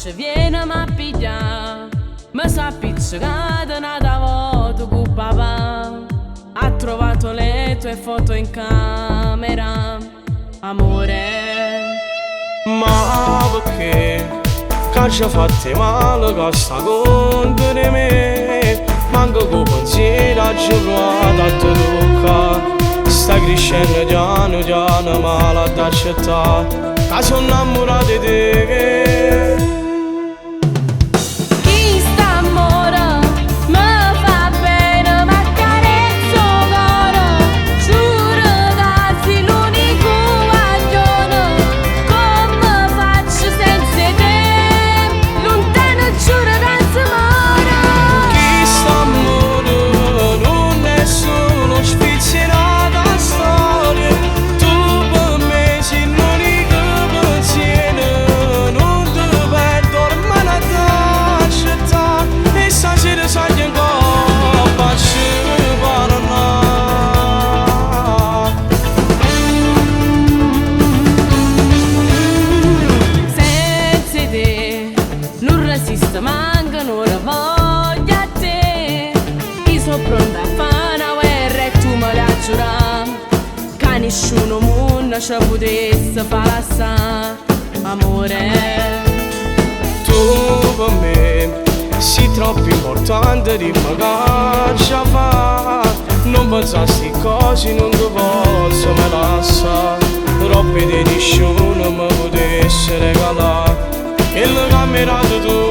faccia viene ma piglia, mi sa appiccicata nata volta con papà. Ha trovato le tue foto in camera, amore. Ma perché? Che ci ha fatto male che sta contro di me? Manco con pensiero ha provato a te toccare. Sta crescendo piano piano ma l'ha da accettare, che sono innamorato di te. Chi sta amore mi fa bene, ma carezzo cuore. Giuro che sei l'unico guaglione, come faccio senza te? Lontano giuro che si muore. Chi sta amore non è solo sfiziata storia. Tu per me sei l'unico pensiero, non ti perdo ormai la t'accettare. E stasera sai ancora faccio parlare. Senza te non resisto, manca, non la voglio a te. Io sono pronta a fare una guerra e tu me la giurare, che nessuno mondo ci potesse far assare, amore. Tu per me sei troppo importante, dimmi che ce fa. Non pensassi cose, non ti posso mai lasciare. Troppi di nessuno mi potesse regalare, e l'ho camminato tu.